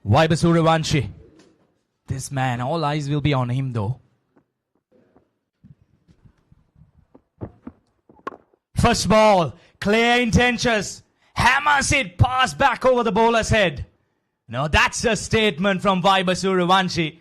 Vaibhav Suryavanshi. This man, all eyes will be on him though. First ball, clear intentions. Hammers it, pass back over the bowler's head. Now that's a statement from Vaibhav Suryavanshi.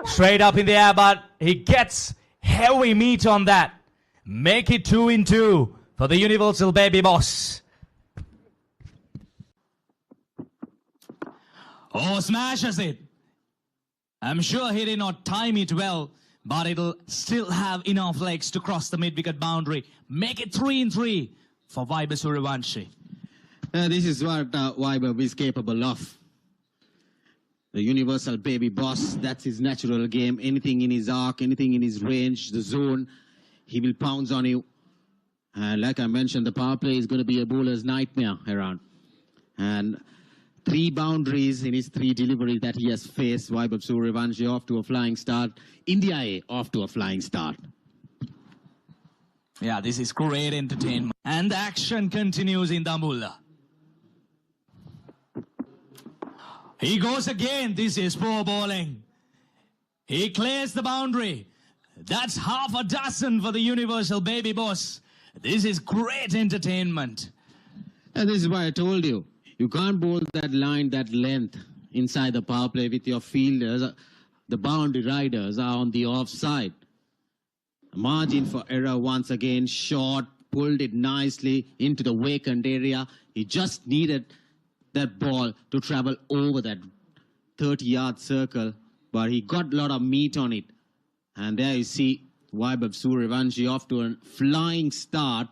Straight up in the air, but he gets heavy meat on that. Make it 2-2 for the Universal Baby Boss. Oh, smashes it. I'm sure he did not time it well, but it'll still have enough legs to cross the mid-wicket boundary. Make it 3-3 for Vaibhav Suryavanshi. This is what Vaibhav is capable of. The Universal Baby Boss, that's his natural game. Anything in his arc, anything in his range, the zone, he will pounce on you. And like I mentioned, the power play is going to be a bowler's nightmare around. And 3 boundaries in his 3 deliveries that he has faced. Vaibhav Suryavanshi off to a flying start. India A off to a flying start. Yeah, this is great entertainment. And the action continues in Dambulla. He goes again. This is poor bowling. He clears the boundary. That's half a dozen for the Universal Baby Boss. This is great entertainment. And this is why I told you. You can't bowl that line, that length inside the power play with your fielders. The boundary riders are on the offside. Margin for error once again. Short, pulled it nicely into the vacant area. He just needed that ball to travel over that 30-yard circle, but he got a lot of meat on it. And there you see Vaibhav Suryavanshi off to a flying start.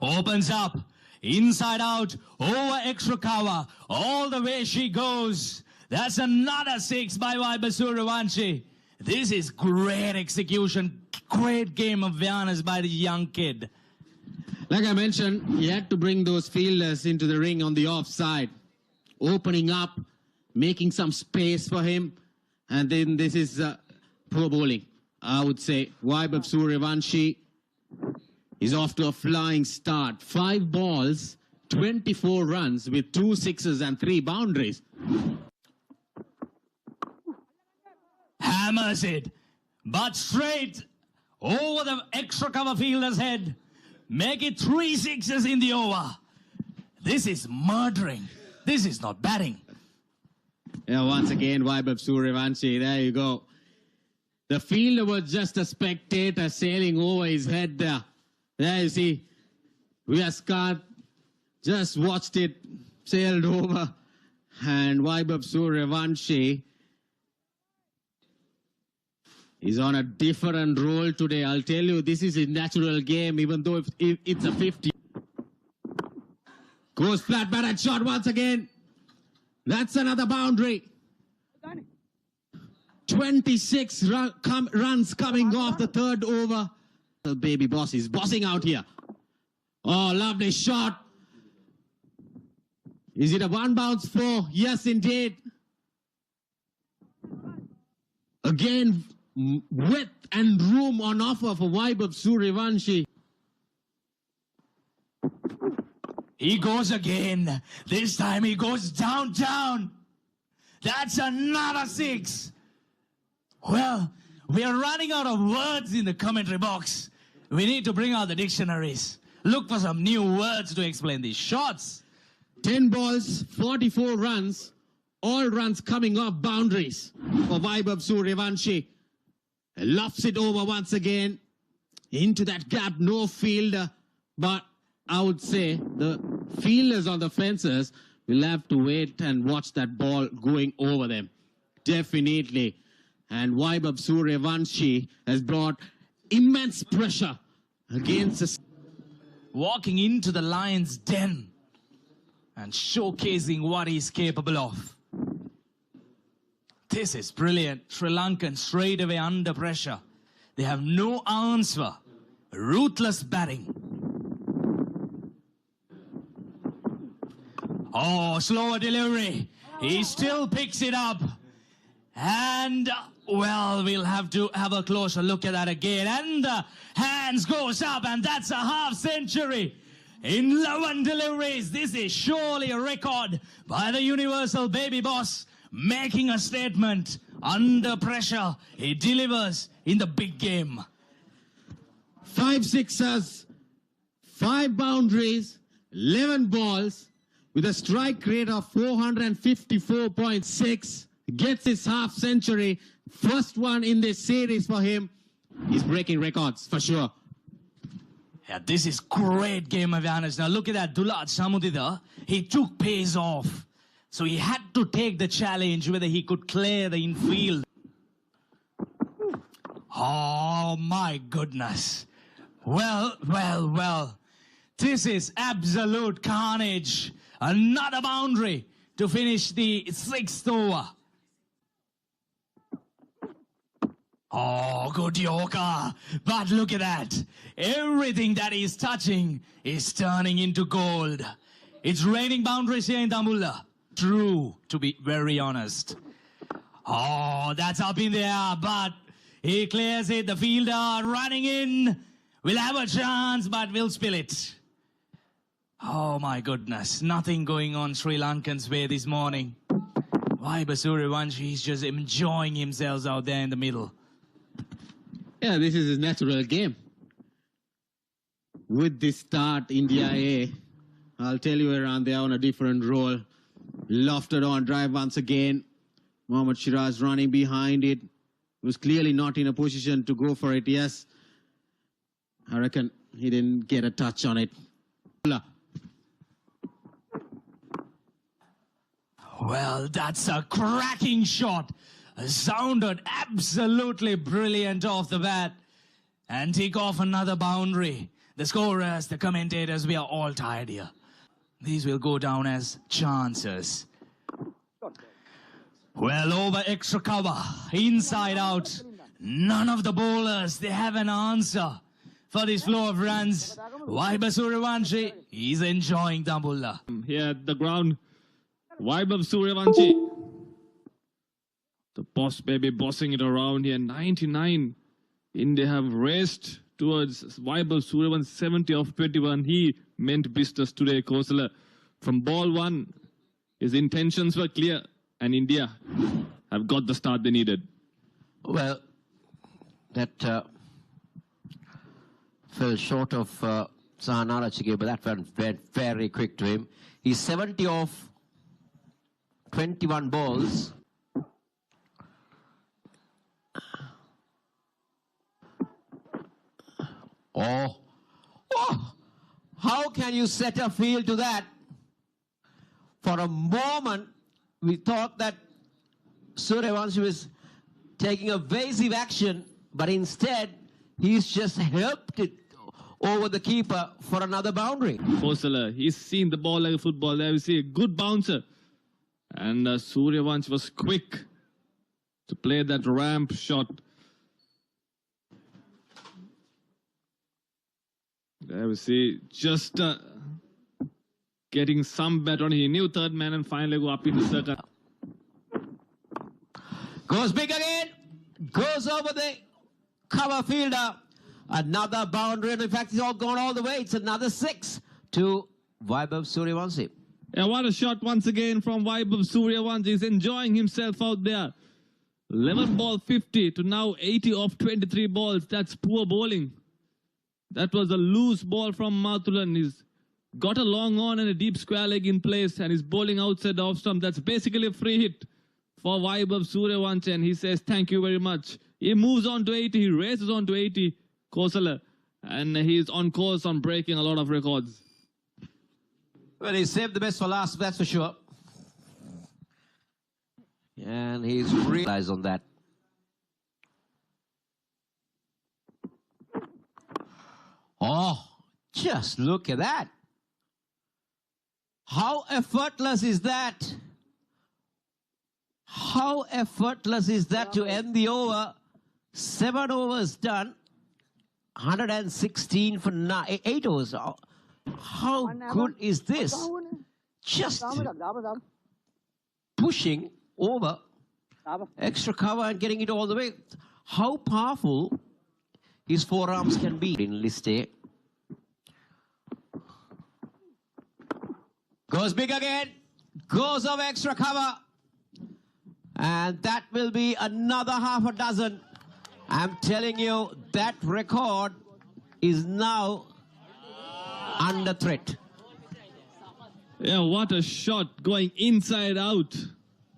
Opens up, inside out, over extra cover, all the way she goes. That's another 6 by Vaibhav Suryavanshi. This is great execution, great game of awareness by the young kid. Like I mentioned, he had to bring those fielders into the ring on the offside, opening up, making some space for him. And then this is poor bowling, I would say. Vaibhav Suryavanshi is off to a flying start. 5 balls, 24 runs with 2 sixes and 3 boundaries. Hammers it, but straight over the extra cover fielder's head. Make it 3 sixes in the over. This is murdering. This is not batting. Yeah, once again, Vaibhav Suryavanshi, there you go. The fielder was just a spectator sailing over his head there. There you see, Scott just watched it, sailed over. And Vaibhav Suryavanshi is on a different role today. I'll tell you, this is his natural game, even though if it's a 50. Goes flat batted shot once again. That's another boundary. 26 runs coming off the 3rd over. The Baby Boss is bossing out here. Oh, lovely shot. Is it a 1 bounce 4? Yes, indeed. Again, width and room on offer for Vaibhav Suryavanshi. He goes again. This time he goes down. That's another 6. Well, we are running out of words in the commentary box. We need to bring out the dictionaries. Look for some new words to explain these shots. 10 balls, 44 runs. All runs coming off boundaries for Vaibhav Suryavanshi. Lofts it over once again. Into that gap, no fielder. But I would say the fielders on the fences will have to wait and watch that ball going over them. Definitely. And Vaibhav Suryavanshi has brought immense pressure against us. Walking into the lion's den and showcasing what he's capable of. This is brilliant. Sri Lankan straight away under pressure. They have no answer. Ruthless batting. Oh, slower delivery. He still picks it up. And, well, we'll have to have a closer look at that again. And the hands goes up, and that's a half century. in 11 deliveries. This is surely a record by the universal baby boss, making a statement. Under pressure, he delivers in the big game. 5 sixers, 5 boundaries, 11 balls, with a strike rate of 454.6. Gets his half century. First one in this series for him. He's breaking records for sure. Yeah, this is great game awareness. Now look at that, Dulat Samudida. He took pace off. So he had to take the challenge whether he could clear the infield. Oh my goodness. Well. This is absolute carnage. Another boundary to finish the 6th over. Oh, good yoga. But look at that. Everything that he's touching is turning into gold. It's raining boundaries here in Dambulla. True, to be very honest. Oh, that's up in the air, but he clears it. The fielder running in. We'll have a chance, but we'll spill it. Oh my goodness. Nothing going on Sri Lankan's way this morning. Vaibhav Suryavanshi, he's just enjoying himself out there in the middle. Yeah, this is his natural game. With this start, India A, I'll tell you around there on a different role. Lofted on drive once again. Mohammad Shiraz running behind it. Was clearly not in a position to go for it. Yes, I reckon he didn't get a touch on it. Well, that's a cracking shot. Sounded absolutely brilliant off the bat. And take off another boundary. The scorers, the commentators, we are all tired here. These will go down as chances. Well, over extra cover, inside out. None of the bowlers, they have an answer for this flow of runs. Vaibhav Suryavanshi, he's enjoying Dambulla. Here at the ground, Vaibhav Suryavanshi. The boss baby bossing it around here. 99. India have raced towards Vaibhav Suryavanshi 70 of 21. He meant business today, Kosala. From ball 1, his intentions were clear. And India have got the start they needed. Well, that fell short of Sahanara Chige, but that went very quick to him. He's 70 off 21 balls. Oh, how can you set a field to that? For a moment, we thought that Suryavanshi was taking evasive action, but instead, he's just helped it over the keeper for another boundary. Kosala, he's seen the ball like a football. There we see a good bouncer. And Suryavanshi was quick to play that ramp shot. There we see just getting some bet on. He knew third man and finally go up into circle. Goes big again. Goes over the cover fielder. Another boundary. And in fact, he's all gone all the way. It's another 6 to Vaibhav Suryavanshi. Yeah, what a shot once again from Vaibhav Suryavanshi. He's enjoying himself out there. 11 ball 50 to now 80 off 23 balls. That's poor bowling. That was a loose ball from Mathulan. He's got a long on and a deep square leg in place, and he's bowling outside the off stump. That's basically a free hit for Vaibhav Suryavanshi, and he says thank you very much. He moves on to 80. He races on to 80, Kosala, and he's on course on breaking a lot of records. Well, he saved the best for last, that's for sure. And he's realized on that. Oh, just look at that. How effortless is that? How effortless is that to end the over? 7 overs done. 116 for 8 overs. How good is this? Just pushing over extra cover and getting it all the way. How powerful his forearms can be in list A. Goes big again. Goes over extra cover. And that will be another half a dozen. I'm telling you, that record is now under threat. Yeah, what a shot going inside out.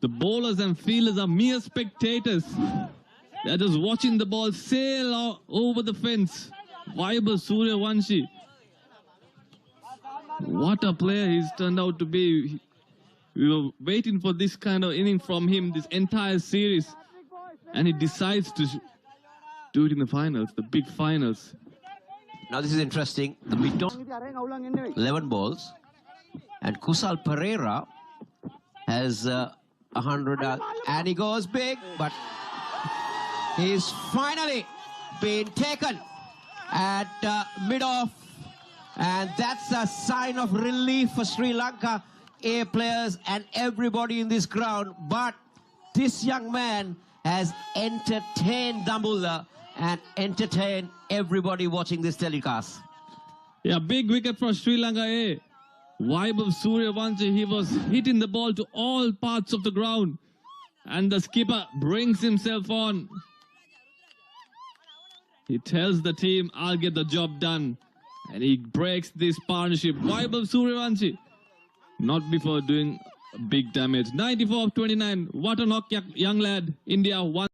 The bowlers and fielders are mere spectators. They're just watching the ball sail over the fence. Vaibhav Suryavanshi. What a player he's turned out to be. We were waiting for this kind of inning from him this entire series. And he decides to do it in the finals, the big finals. Now this is interesting. The mid-on 11 balls. And Kusal Pereira has 100. And he goes big, but he's finally been taken at mid-off. And that's a sign of relief for Sri Lanka A players and everybody in this ground. But this young man has entertained Dambulla and entertained everybody watching this telecast. Yeah, big wicket for Sri Lanka A. Vaibhav Suryavanshi, he was hitting the ball to all parts of the ground. And the skipper brings himself on. He tells the team, I'll get the job done. And he breaks this partnership. Vaibhav Suryavanshi, not before doing big damage. 94 of 29. What a knock, young lad. India 1.